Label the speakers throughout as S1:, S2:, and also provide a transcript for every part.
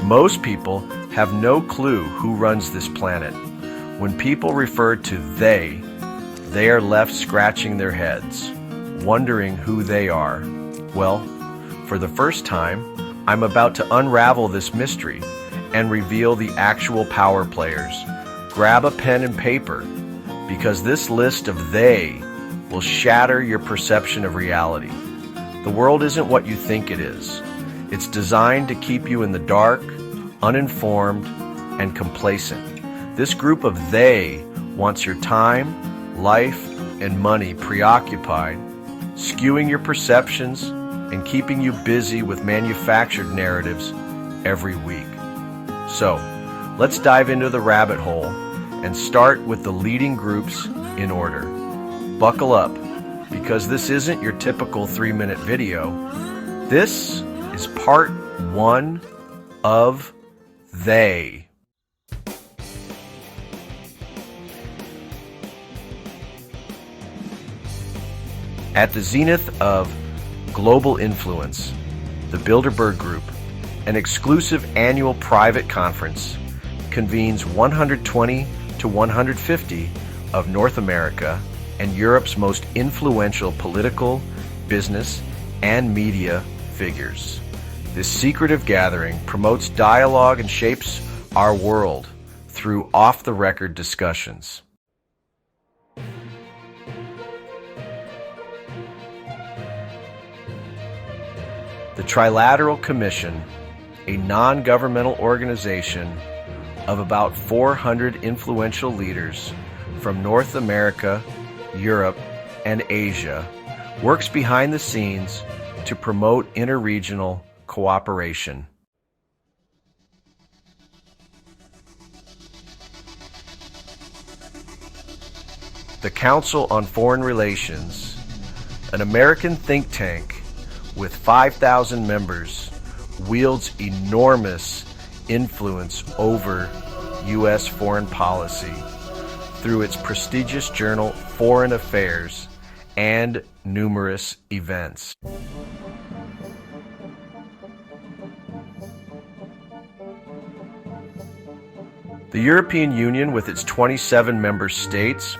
S1: Most people have no clue who runs this planet. When people refer to they are left scratching their heads, wondering who they are. Well, for the first time, I'm about to unravel this mystery and reveal the actual power players. Grab a pen and paper, because this list of they will shatter your perception of reality. The world isn't what you think it is. It's designed to keep you in the dark, uninformed, and complacent. This group of they wants your time, life, and money preoccupied, skewing your perceptions and keeping you busy with manufactured narratives every week. So, let's dive into the rabbit hole and start with the leading groups in order. Buckle up, because this isn't your typical 3-minute video. This is part 1 of they. At the zenith of global influence, the Bilderberg Group, an exclusive annual private conference, convenes 120 to 150 of North America and Europe's most influential political, business, and media figures. This secretive gathering promotes dialogue and shapes our world through off-the-record discussions. The Trilateral Commission, a non-governmental organization of about 400 influential leaders from North America, Europe, and Asia, works behind the scenes to promote interregional cooperation. The Council on Foreign Relations, an American think tank with 5,000 members, wields enormous influence over U.S. foreign policy through its prestigious journal Foreign Affairs and numerous events. The European Union, with its 27 member states,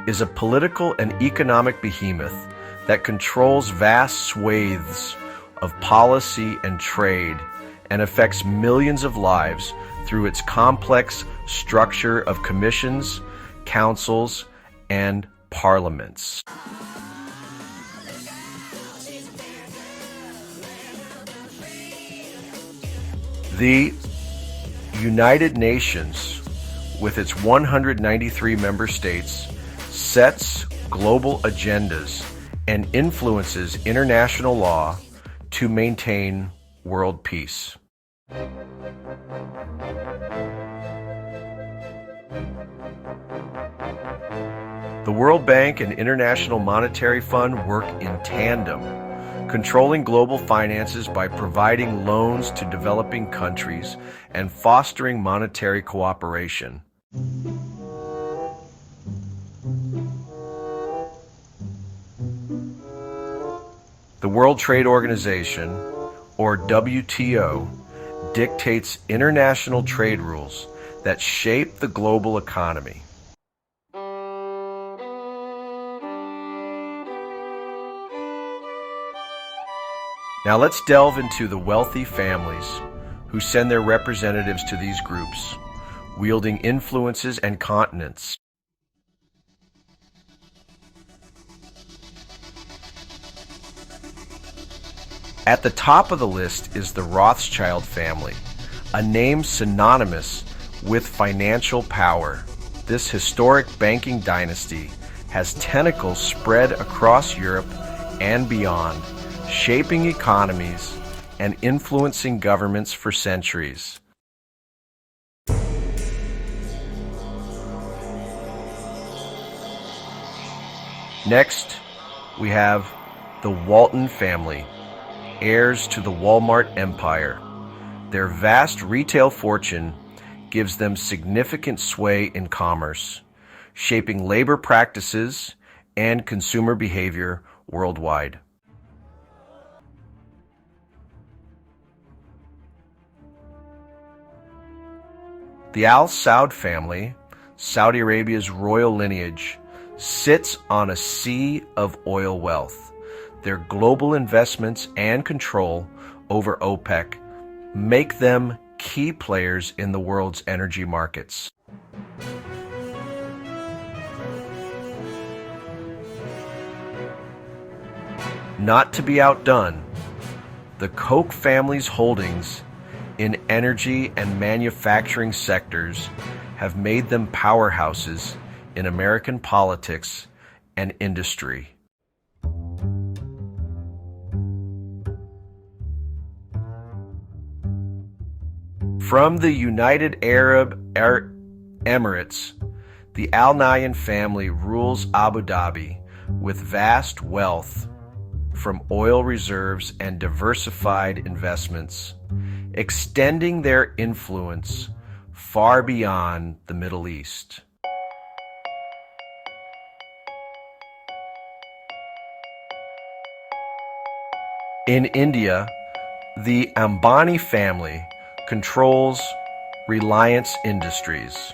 S1: is a political and economic behemoth that controls vast swathes of policy and trade and affects millions of lives through its complex structure of commissions, councils, and parliaments. The United Nations, with its 193 member states, sets global agendas and influences international law to maintain world peace. The World Bank and International Monetary Fund work in tandem, controlling global finances by providing loans to developing countries and fostering monetary cooperation. The World Trade Organization, or WTO, dictates international trade rules that shape the global economy. Now let's delve into the wealthy families who send their representatives to these groups, wielding influences and continents. At the top of the list is the Rothschild family, a name synonymous with financial power. This historic banking dynasty has tentacles spread across Europe and beyond, shaping economies and influencing governments for centuries. Next, we have the Walton family, heirs to the Walmart empire. Their vast retail fortune gives them significant sway in commerce, shaping labor practices and consumer behavior worldwide. The Al Saud family, Saudi Arabia's royal lineage, sits on a sea of oil wealth. Their global investments and control over OPEC make them key players in the world's energy markets. Not to be outdone, the Koch family's holdings in energy and manufacturing sectors have made them powerhouses in American politics and industry. From the United Arab Emirates, the Al Nahyan family rules Abu Dhabi with vast wealth from oil reserves and diversified investments, extending their influence far beyond the Middle East. In India, the Ambani family controls Reliance Industries,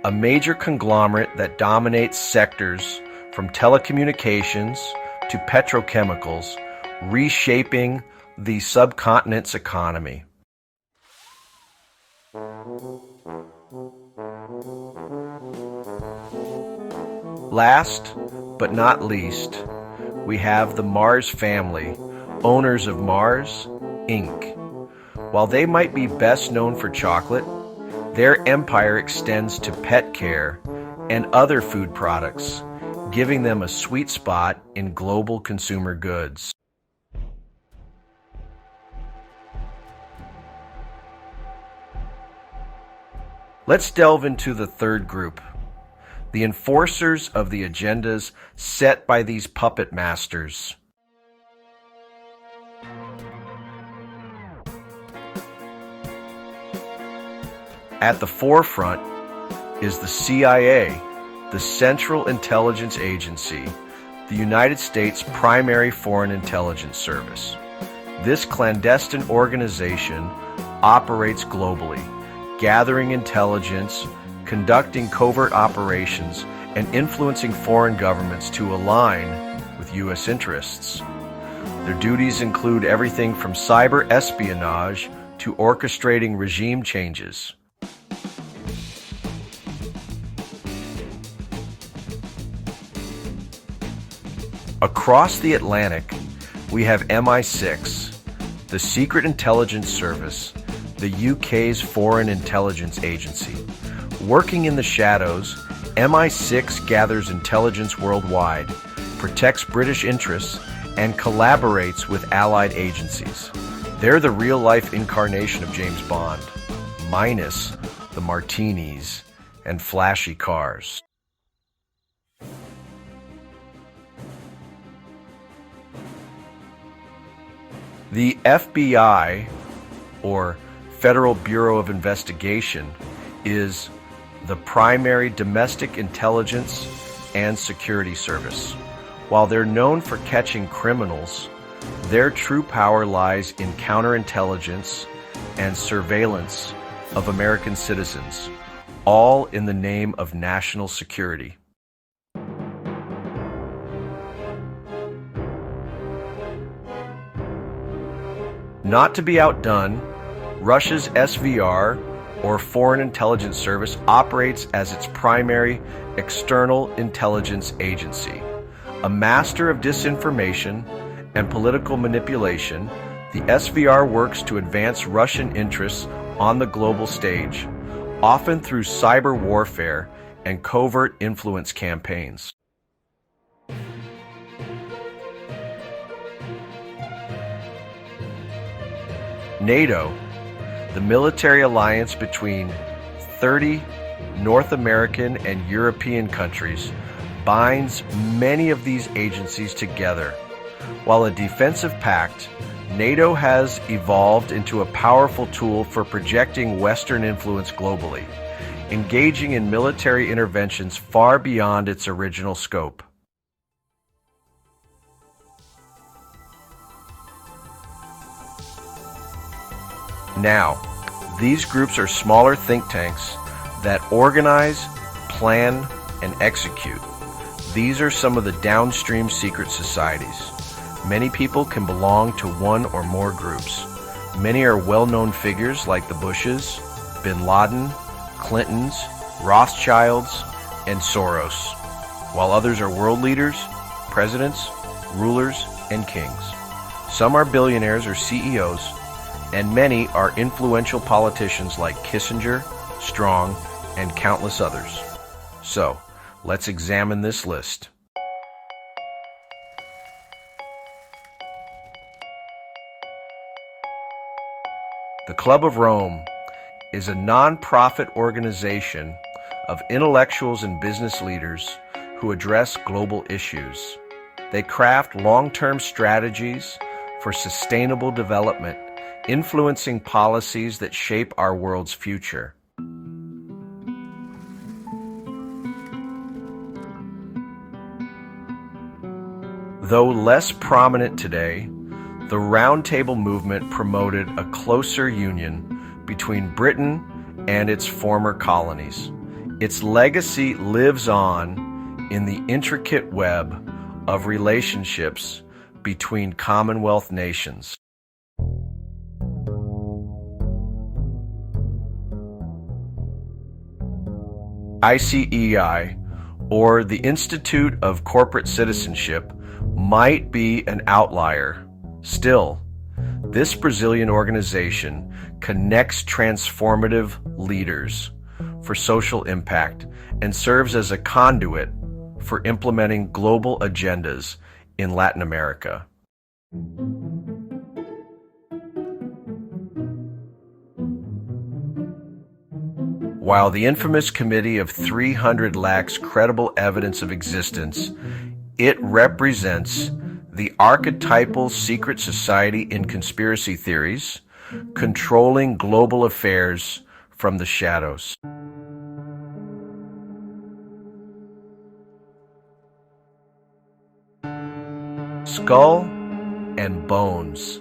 S1: a major conglomerate that dominates sectors from telecommunications to petrochemicals, reshaping the subcontinent's economy. Last but not least, we have the Mars family, owners of Mars, Inc. While they might be best known for chocolate, their empire extends to pet care and other food products, giving them a sweet spot in global consumer goods. Let's delve into the third group, the enforcers of the agendas set by these puppet masters. At the forefront is the CIA, the Central Intelligence Agency, the United States' primary foreign intelligence service. This clandestine organization operates globally, gathering intelligence, conducting covert operations, and influencing foreign governments to align with U.S. interests. Their duties include everything from cyber espionage to orchestrating regime changes. Across the Atlantic, we have MI6, the Secret Intelligence Service, the UK's Foreign Intelligence Agency. Working in the shadows, MI6 gathers intelligence worldwide, protects British interests, and collaborates with allied agencies. They're the real-life incarnation of James Bond, minus the martinis and flashy cars. The FBI, or Federal Bureau of Investigation, is the primary domestic intelligence and security service. While they're known for catching criminals, their true power lies in counterintelligence and surveillance of American citizens, all in the name of national security. Not to be outdone, Russia's SVR, or Foreign Intelligence Service, operates as its primary external intelligence agency. A master of disinformation and political manipulation, the SVR works to advance Russian interests on the global stage, often through cyber warfare and covert influence campaigns. NATO, the military alliance between 30 North American and European countries, binds many of these agencies together. While a defensive pact, NATO has evolved into a powerful tool for projecting Western influence globally, engaging in military interventions far beyond its original scope. Now, these groups are smaller think tanks that organize, plan, and execute. These are some of the downstream secret societies. Many people can belong to one or more groups. Many are well-known figures like the Bushes, Bin Laden, Clintons, Rothschilds, and Soros, while others are world leaders, presidents, rulers, and kings. Some are billionaires or CEOs, and many are influential politicians like Kissinger, Strong, and countless others. So, let's examine this list. The Club of Rome is a non-profit organization of intellectuals and business leaders who address global issues. They craft long-term strategies for sustainable development, influencing policies that shape our world's future. Though less prominent today, the Round Table movement promoted a closer union between Britain and its former colonies. Its legacy lives on in the intricate web of relationships between Commonwealth nations. ICEI, or the Institute of Corporate Citizenship, might be an outlier. Still, this Brazilian organization connects transformative leaders for social impact and serves as a conduit for implementing global agendas in Latin America. While the infamous Committee of 300 lacks credible evidence of existence, it represents the archetypal secret society in conspiracy theories, controlling global affairs from the shadows. Skull and Bones.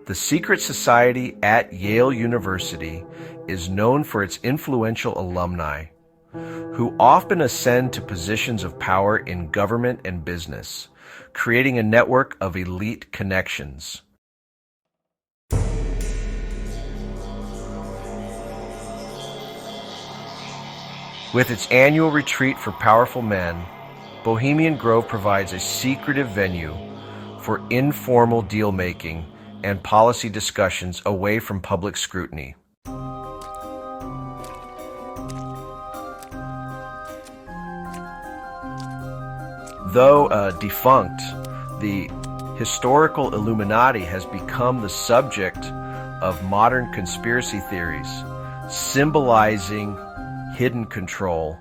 S1: The secret society at Yale University is known for its influential alumni, who often ascend to positions of power in government and business, creating a network of elite connections. With its annual retreat for powerful men, Bohemian Grove provides a secretive venue for informal deal-making and policy discussions away from public scrutiny. Though defunct, the historical Illuminati has become the subject of modern conspiracy theories, symbolizing hidden control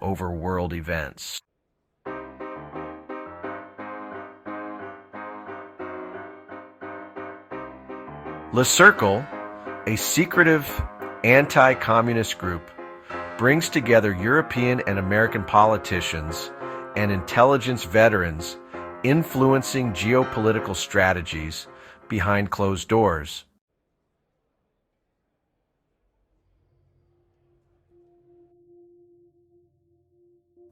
S1: over world events. Le Cercle, a secretive anti-communist group, brings together European and American politicians and intelligence veterans influencing geopolitical strategies behind closed doors.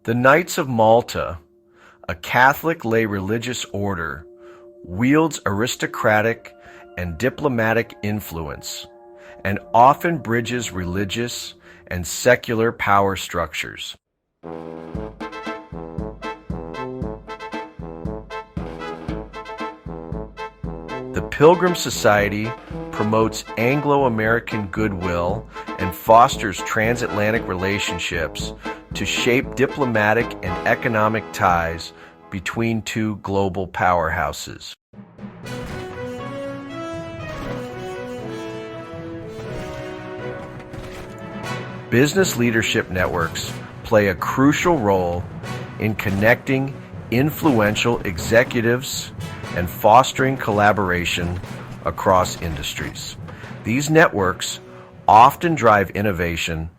S1: The Knights of Malta, a Catholic lay religious order, wields aristocratic and diplomatic influence and often bridges religious and secular power structures. The Pilgrim Society promotes Anglo-American goodwill and fosters transatlantic relationships to shape diplomatic and economic ties between two global powerhouses. Business leadership networks play a crucial role in connecting influential executives and fostering collaboration across industries. These networks often drive innovation,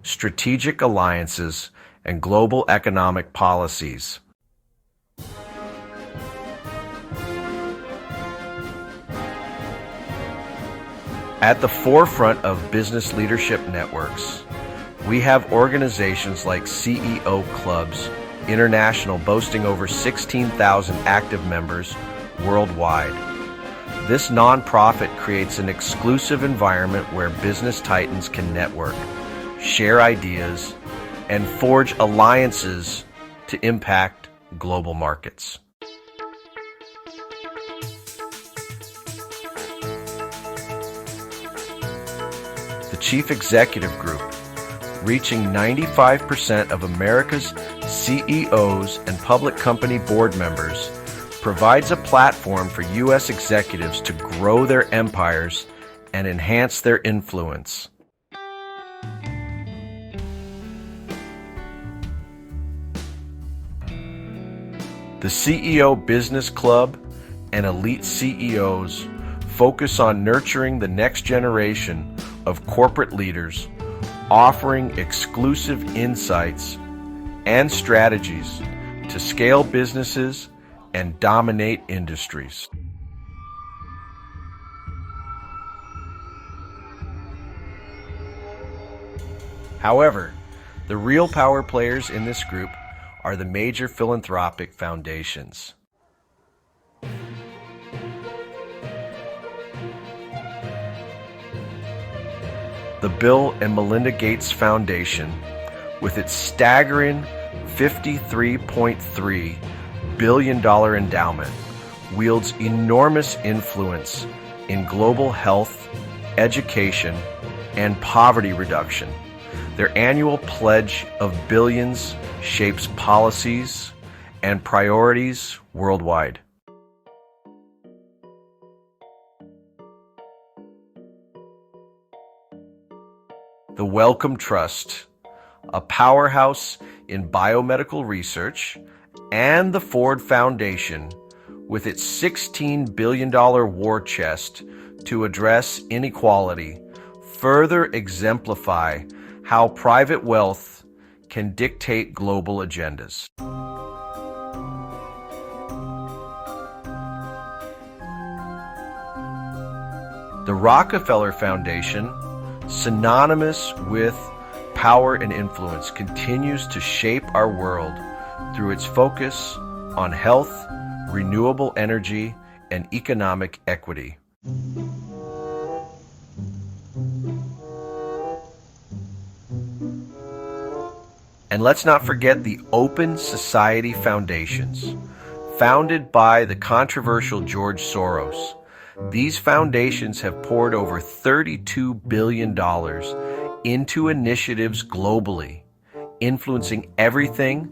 S1: strategic alliances, and global economic policies. At the forefront of business leadership networks, We have organizations like CEO Clubs International boasting over 16,000 active members worldwide. This nonprofit creates an exclusive environment where business titans can network, share ideas, and forge alliances to impact global markets. The Chief Executive Group, reaching 95% of America's CEOs and public company board members, provides a platform for U.S. executives to grow their empires and enhance their influence. The CEO Business Club and elite CEOs focus on nurturing the next generation of corporate leaders, offering exclusive insights and strategies to scale businesses and dominate industries. However, the real power players in this group are the major philanthropic foundations. The Bill and Melinda Gates Foundation, with its staggering $53.3 billion endowment, wields enormous influence in global health, education, and poverty reduction. Their annual pledge of billions shapes policies and priorities worldwide. The Wellcome Trust, a powerhouse in biomedical research, and the Ford Foundation, with its $16 billion war chest to address inequality, further exemplify how private wealth can dictate global agendas. The Rockefeller Foundation, synonymous with power and influence, continues to shape our world through its focus on health, renewable energy, and economic equity. And let's not forget the Open Society Foundations, founded by the controversial George Soros. These foundations have poured over $32 billion into initiatives globally, influencing everything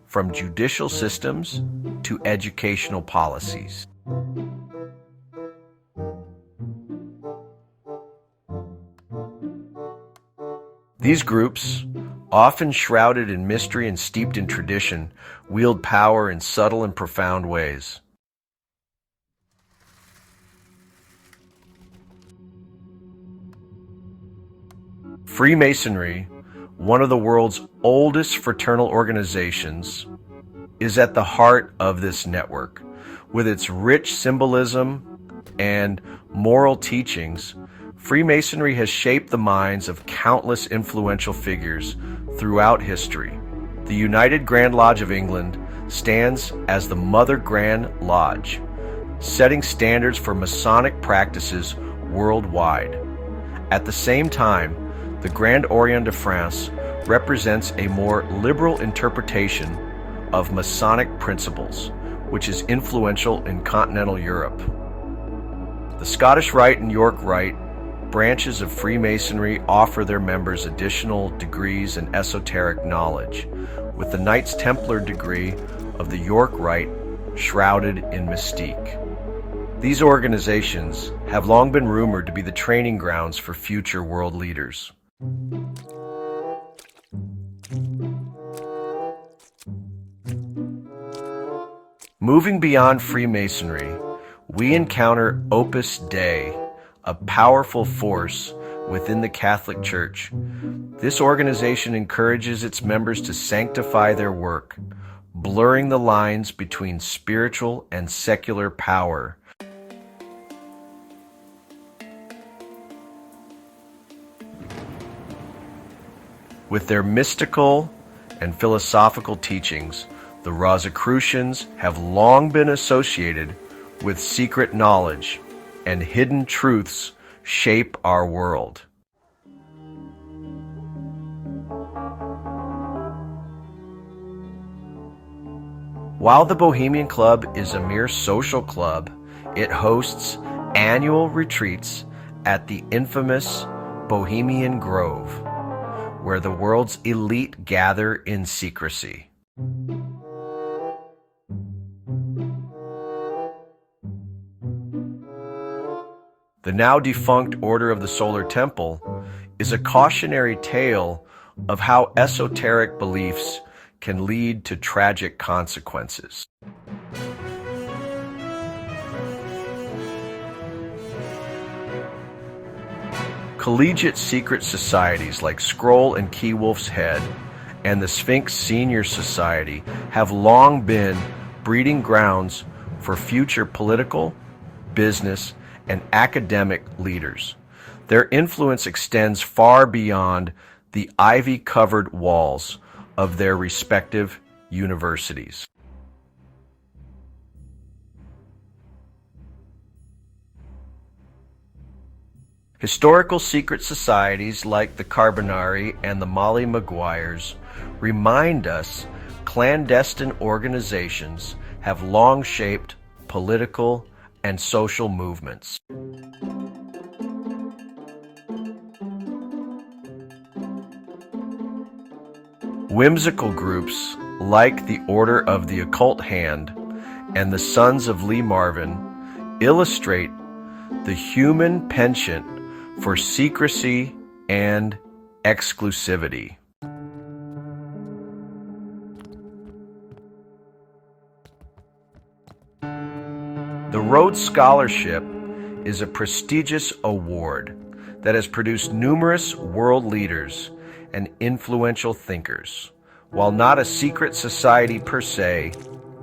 S1: from judicial systems to educational policies. These groups, often shrouded in mystery and steeped in tradition, wield power in subtle and profound ways. Freemasonry, one of the world's oldest fraternal organizations, is at the heart of this network. With its rich symbolism and moral teachings, Freemasonry has shaped the minds of countless influential figures throughout history. The United Grand Lodge of England stands as the Mother Grand Lodge, setting standards for Masonic practices worldwide. At the same time, the Grand Orient de France represents a more liberal interpretation of Masonic principles, which is influential in continental Europe. The Scottish Rite and York Rite branches of Freemasonry offer their members additional degrees in esoteric knowledge, with the Knights Templar degree of the York Rite shrouded in mystique. These organizations have long been rumored to be the training grounds for future world leaders. Moving beyond Freemasonry, we encounter Opus Dei, a powerful force within the Catholic Church. This organization encourages its members to sanctify their work, blurring the lines between spiritual and secular power. With their mystical and philosophical teachings, the Rosicrucians have long been associated with secret knowledge, and hidden truths shape our world. While the Bohemian Club is a mere social club, it hosts annual retreats at the infamous Bohemian Grove, where the world's elite gather in secrecy. The now defunct Order of the Solar Temple is a cautionary tale of how esoteric beliefs can lead to tragic consequences. Collegiate secret societies like Scroll and Key Wolf's Head and the Sphinx Senior Society have long been breeding grounds for future political, business, and academic leaders. Their influence extends far beyond the ivy-covered walls of their respective universities. Historical secret societies like the Carbonari and the Molly Maguires remind us clandestine organizations have long shaped political and social movements. Whimsical groups like the Order of the Occult Hand and the Sons of Lee Marvin illustrate the human penchant for secrecy and exclusivity. The Rhodes Scholarship is a prestigious award that has produced numerous world leaders and influential thinkers. While not a secret society per se,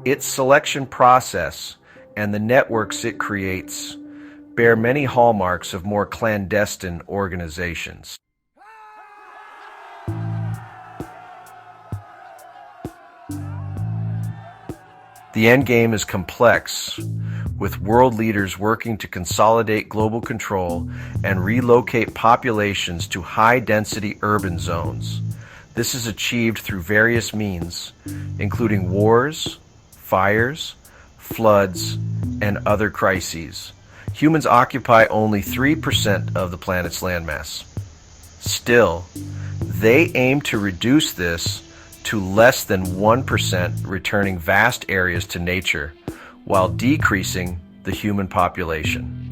S1: its selection process and the networks it creates bear many hallmarks of more clandestine organizations. The endgame is complex, with world leaders working to consolidate global control and relocate populations to high-density urban zones. This is achieved through various means, including wars, fires, floods, and other crises. Humans occupy only 3% of the planet's landmass. Still, they aim to reduce this to less than 1%, returning vast areas to nature while decreasing the human population.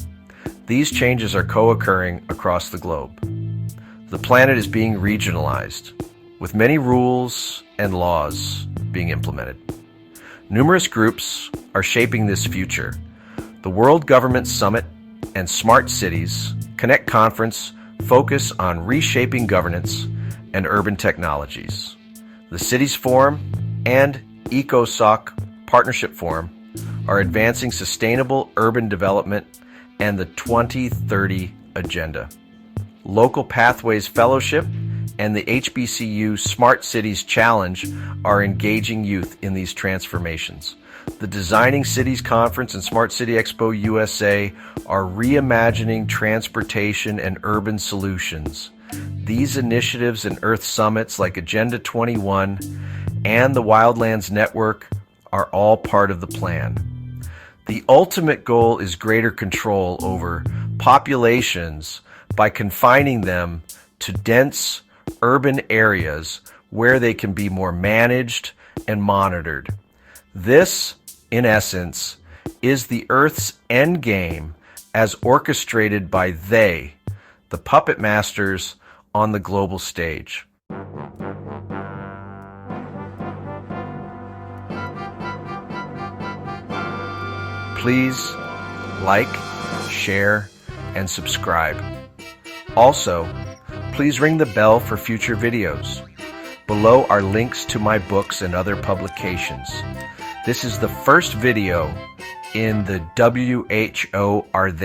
S1: These changes are co-occurring across the globe. The planet is being regionalized, with many rules and laws being implemented. Numerous groups are shaping this future. The World Government Summit and Smart Cities Connect Conference focus on reshaping governance and urban technologies. The Cities Forum and ECOSOC Partnership Forum are advancing sustainable urban development and the 2030 Agenda. Local Pathways Fellowship and the HBCU Smart Cities Challenge are engaging youth in these transformations. The Designing Cities Conference and Smart City Expo USA are reimagining transportation and urban solutions. These initiatives and Earth Summits like Agenda 21 and the Wildlands Network are all part of the plan. The ultimate goal is greater control over populations by confining them to dense urban areas where they can be more managed and monitored. This, in essence, is the Earth's endgame as orchestrated by they, the puppet masters on the global stage. Please like, share, and subscribe. Also, please ring the bell for future videos. Below are links to my books and other publications. This is the first video in the WHO Are They